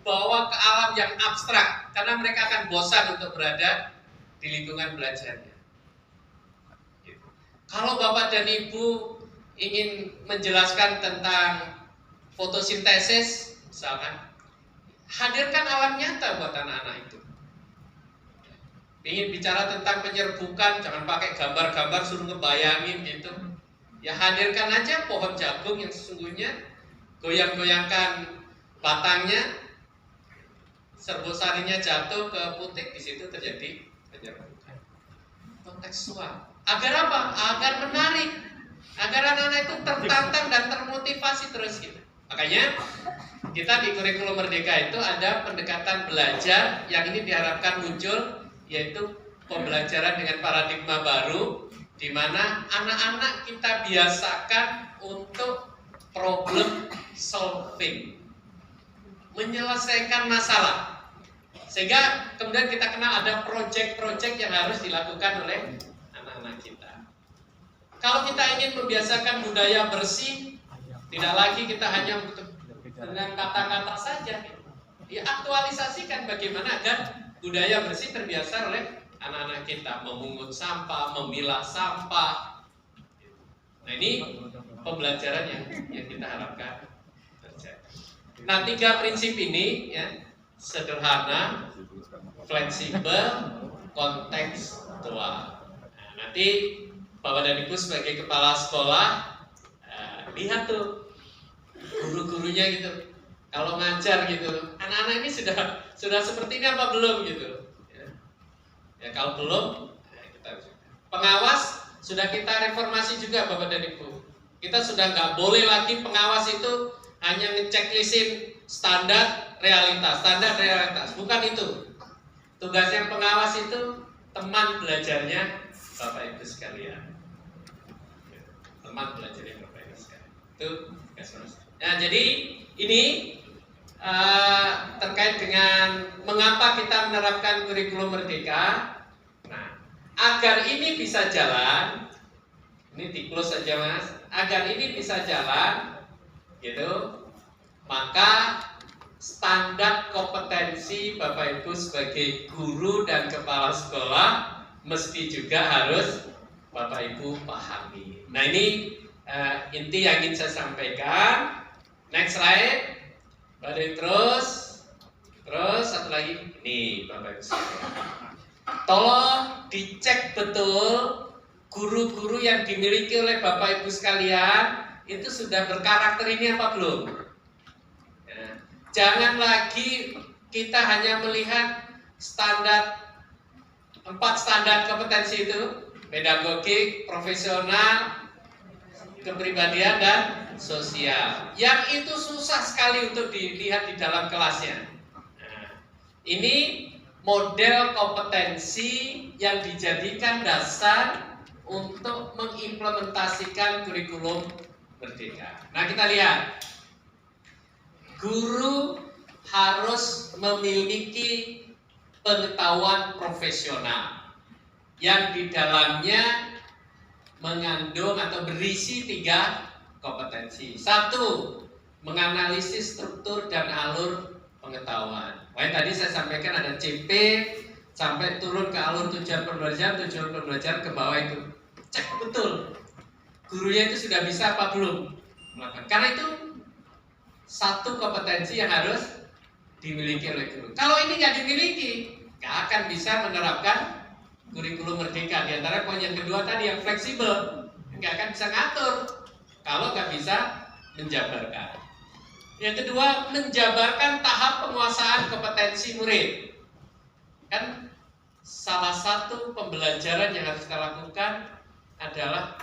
dibawa ke alam yang abstrak karena mereka akan bosan untuk berada di lingkungan belajarnya. Gitu. Kalau Bapak dan Ibu ingin menjelaskan tentang fotosintesis, misalkan, hadirkan alam nyata buat anak-anak itu. Ingin bicara tentang penyerbukan, jangan pakai gambar-gambar suruh ngebayangin gitu. Ya hadirkan aja pohon jagung yang sesungguhnya, goyang-goyangkan batangnya, serbuk sarinya jatuh ke putik, di situ terjadi penyerbukan. Kontekstual. Agar apa? Agar menarik, agar anak-anak itu tertantang dan termotivasi terus gitu. Makanya kita di kurikulum Merdeka itu ada pendekatan belajar yang ini diharapkan muncul, yaitu pembelajaran dengan paradigma baru, di mana anak-anak kita biasakan untuk problem solving, menyelesaikan masalah, sehingga kemudian kita kenal ada proyek-proyek yang harus dilakukan oleh anak-anak kita. Kalau kita ingin membiasakan budaya bersih, tidak lagi kita hanya dengan kata-kata saja, ya aktualisasikan bagaimana agar budaya bersih terbiasa oleh anak-anak kita, memungut sampah, memilah sampah. Nah ini pembelajaran yang kita harapkan terjadi. Nah 3 prinsip ini ya, sederhana, fleksibel, kontekstual. Nah, nanti Bapak dan Ibu sebagai kepala sekolah lihat tuh guru-gurunya gitu, kalau ngajar gitu, anak-anak ini sudah seperti ini apa belum gitu. Ya kalau belum, kita pengawas sudah kita reformasi juga Bapak dan Ibu. Kita sudah nggak boleh lagi pengawas itu hanya ngeceklisin standar realitas, bukan itu. Tugasnya pengawas itu teman belajarnya Bapak Ibu sekalian. Teman belajarnya Bapak Ibu sekalian. Itu tugas pengawas. Nah jadi ini terkait dengan mengapa kita menerapkan kurikulum Merdeka. Nah, agar ini bisa jalan, ini di close saja Mas, agar ini bisa jalan, gitu, maka standar kompetensi Bapak Ibu sebagai guru dan kepala sekolah mesti juga harus Bapak Ibu pahami. Nah ini inti yang ingin saya sampaikan. Next slide. Balik terus satu lagi. Nih Bapak Ibu sekalian, tolong dicek betul guru-guru yang dimiliki oleh Bapak Ibu sekalian itu sudah berkarakter ini apa belum? Ya. Jangan lagi kita hanya melihat standar 4 standar kompetensi itu, pedagogik, profesional, kepribadian dan sosial. Yang itu susah sekali untuk dilihat di dalam kelasnya. Nah, ini model kompetensi yang dijadikan dasar untuk mengimplementasikan kurikulum Merdeka. Nah kita lihat, guru harus memiliki pengetahuan profesional yang di dalamnya mengandung atau berisi 3 kompetensi. 1, menganalisis struktur dan alur pengetahuan. Tadi saya sampaikan ada CP sampai turun ke alur tujuan pembelajaran ke bawah itu. Cek betul gurunya itu sudah bisa apa belum melakukan. Karena itu 1 kompetensi yang harus dimiliki oleh guru. Kalau ini nggak dimiliki, nggak akan bisa menerapkan kurikulum Merdeka. Di antara poin yang kedua tadi yang fleksibel, nggak akan bisa ngatur kalau nggak bisa menjabarkan. Yang kedua, menjabarkan tahap penguasaan kompetensi murid. Kan salah satu pembelajaran yang harus kita lakukan adalah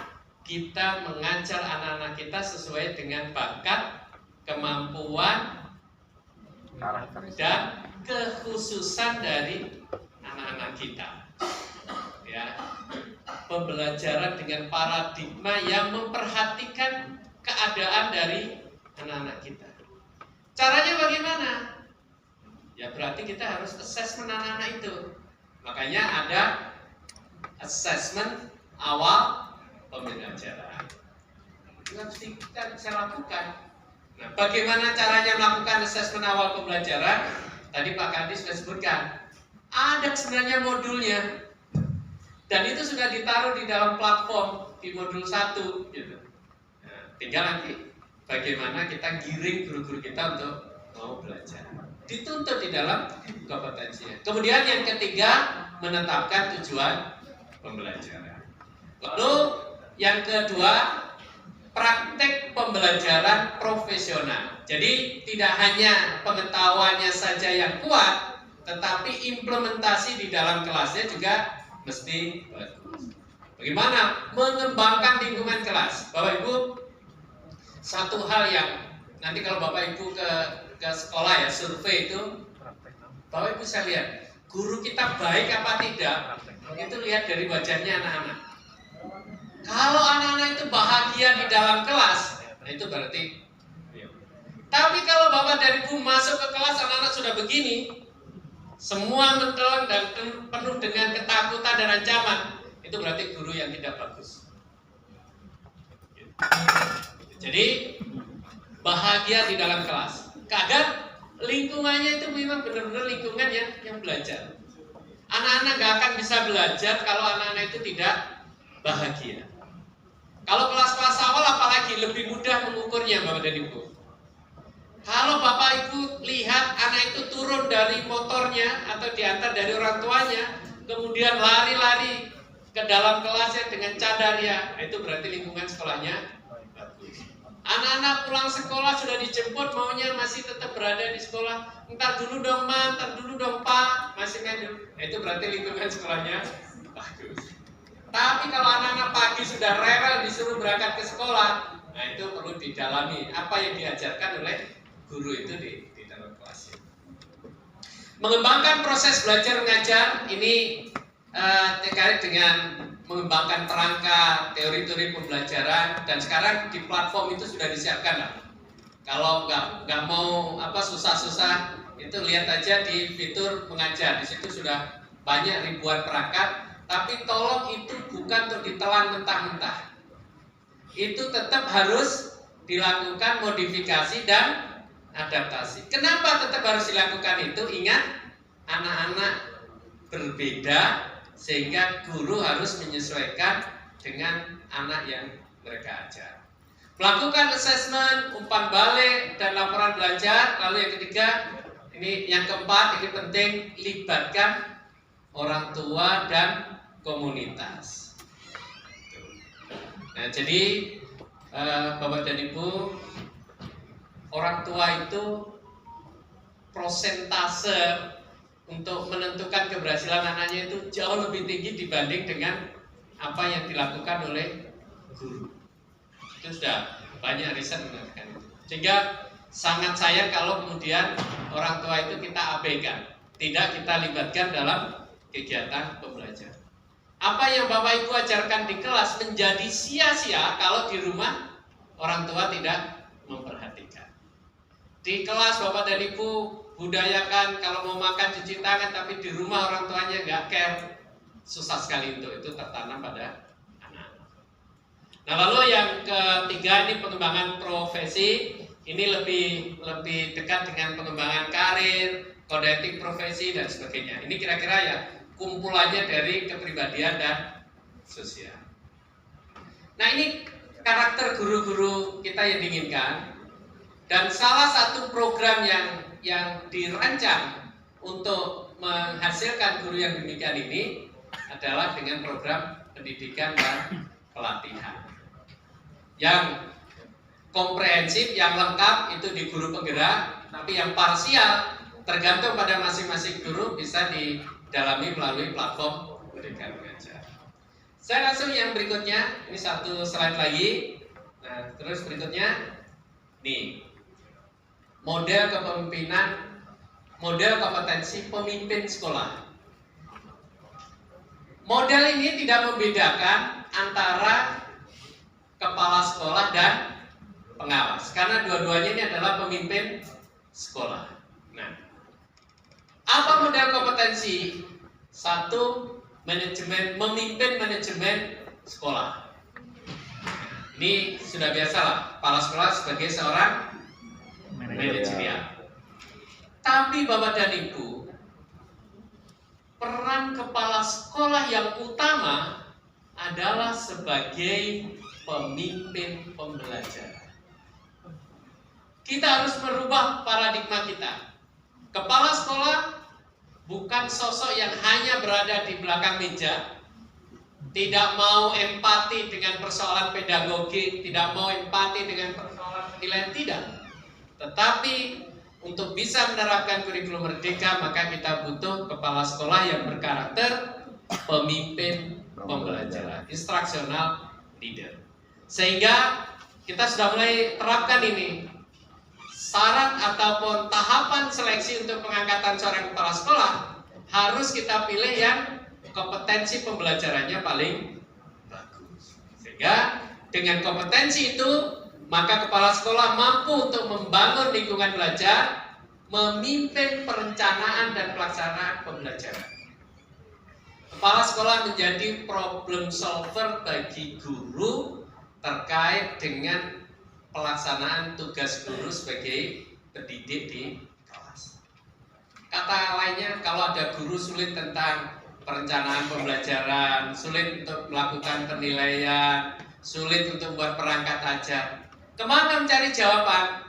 kita mengajar anak-anak kita sesuai dengan bakat, kemampuan, dan kekhususan dari anak-anak kita. Ya, pembelajaran dengan paradigma yang memperhatikan keadaan dari anak-anak kita. Caranya bagaimana? Ya berarti kita harus assessment anak-anak itu. Makanya ada assessment awal pembelajaran. Itu harus kita bisa lakukan. Nah, bagaimana caranya melakukan asesmen awal pembelajaran? Tadi Pak Kadis sudah sebutkan. Ada sebenarnya modulnya. Dan itu sudah ditaruh di dalam platform di modul 1 gitu. Nah, tinggal nanti bagaimana kita giring guru-guru kita untuk mau belajar. Dituntut di dalam kompetensinya. Kemudian yang ketiga, menetapkan tujuan pembelajaran. Lalu yang kedua, praktek pembelajaran profesional. Jadi tidak hanya pengetahuannya saja yang kuat, tetapi implementasi di dalam kelasnya juga mesti bagus. Bagaimana mengembangkan lingkungan kelas? Bapak Ibu, satu hal yang nanti kalau Bapak Ibu ke sekolah ya, survei itu, Bapak Ibu saya lihat, guru kita baik apa tidak, itu lihat dari wajahnya anak-anak. Kalau anak-anak itu bahagia di dalam kelas, nah itu berarti. Tapi kalau Bapak dan Ibu masuk ke kelas, anak-anak sudah begini, semua mentelan dan penuh dengan ketakutan dan ancaman, itu berarti guru yang tidak bagus. Jadi bahagia di dalam kelas, agar lingkungannya itu memang benar-benar lingkungan yang belajar. Anak-anak gak akan bisa belajar kalau anak-anak itu tidak bahagia. Kalau kelas-kelas awal apalagi lebih mudah mengukurnya Bapak dan Ibu. Kalau Bapak Ibu lihat anak itu turun dari motornya atau diantar dari orang tuanya, kemudian lari-lari ke dalam kelasnya dengan cadaria, itu berarti lingkungan sekolahnya bagus. Anak-anak pulang sekolah sudah dijemput, maunya masih tetap berada di sekolah. Entar dulu dong Ma, entar dulu dong Pak, masih main. Itu berarti lingkungan sekolahnya bagus. Tapi kalau anak-anak pagi sudah rewel disuruh berangkat ke sekolah, nah itu perlu didalami apa yang diajarkan oleh guru itu di dalam kelas. Mengembangkan proses belajar mengajar ini terkait dengan mengembangkan perangkat, teori-teori pembelajaran, dan sekarang di platform itu sudah disiapkan lah. Kalau nggak mau susah-susah, itu lihat aja di fitur mengajar. Di situ sudah banyak ribuan perangkat, tapi tolong itu bukan untuk ditelan mentah-mentah. Itu tetap harus dilakukan modifikasi dan adaptasi. Kenapa tetap harus dilakukan itu? Ingat, anak-anak berbeda sehingga guru harus menyesuaikan dengan anak yang mereka ajar. Melakukan asesmen, umpan balik, dan laporan belajar. Lalu yang ketiga, ini yang keempat, ini penting, libatkan orang tua dan komunitas. Nah, jadi Bapak dan Ibu, orang tua itu prosentase untuk menentukan keberhasilan anaknya itu jauh lebih tinggi dibanding dengan apa yang dilakukan oleh guru. Itu sudah banyak riset menunjukkan itu. Sehingga sangat sayang kalau kemudian orang tua itu kita abaikan, tidak kita libatkan dalam kegiatan pembelajaran. Apa yang Bapak Ibu ajarkan di kelas menjadi sia-sia kalau di rumah orang tua tidak memperhatikan. Di kelas Bapak dan Ibu budayakan kalau mau makan cuci tangan, tapi di rumah orang tuanya nggak care, susah sekali itu tertanam pada anak. Nah, lalu yang ketiga ini pengembangan profesi, ini lebih dekat dengan pengembangan karir, kode etik profesi dan sebagainya. Ini kira-kira ya kumpulannya dari kepribadian dan sosial. Nah, ini karakter guru-guru kita yang diinginkan, dan salah satu program yang dirancang untuk menghasilkan guru yang demikian ini adalah dengan program pendidikan dan pelatihan yang komprehensif, yang lengkap itu di guru penggerak, tapi yang parsial tergantung pada masing-masing guru bisa didalami melalui platform pendidikan mengajar. Saya langsung yang berikutnya, ini satu slide lagi. Nah, terus berikutnya nih, model kepemimpinan, model kompetensi pemimpin sekolah. Model ini tidak membedakan antara kepala sekolah dan pengawas, karena dua-duanya ini adalah pemimpin sekolah. Nah, apa model kompetensi? Satu, memimpin manajemen sekolah. Ini sudah biasa lah, kepala sekolah sebagai seorang manajerial. Tapi Bapak dan Ibu, peran kepala sekolah yang utama adalah sebagai pemimpin pembelajaran. Kita harus merubah paradigma kita. Kepala sekolah bukan sosok yang hanya berada di belakang meja, tidak mau empati dengan persoalan pedagogi, tidak mau empati dengan persoalan penilaian, tidak. Tetapi untuk bisa menerapkan kurikulum merdeka, maka kita butuh kepala sekolah yang berkarakter pemimpin pembelajaran, instructional leader. Sehingga kita sudah mulai terapkan ini. Syarat ataupun tahapan seleksi untuk pengangkatan seorang kepala sekolah harus kita pilih yang kompetensi pembelajarannya paling bagus. Sehingga dengan kompetensi itu, maka kepala sekolah mampu untuk membangun lingkungan belajar, memimpin perencanaan dan pelaksanaan pembelajaran. Kepala sekolah menjadi problem solver bagi guru terkait dengan pelaksanaan tugas guru sebagai pendidik di kelas. Kata lainnya, kalau ada guru sulit tentang perencanaan pembelajaran, sulit untuk melakukan penilaian, sulit untuk membuat perangkat ajar, kemana mencari jawaban?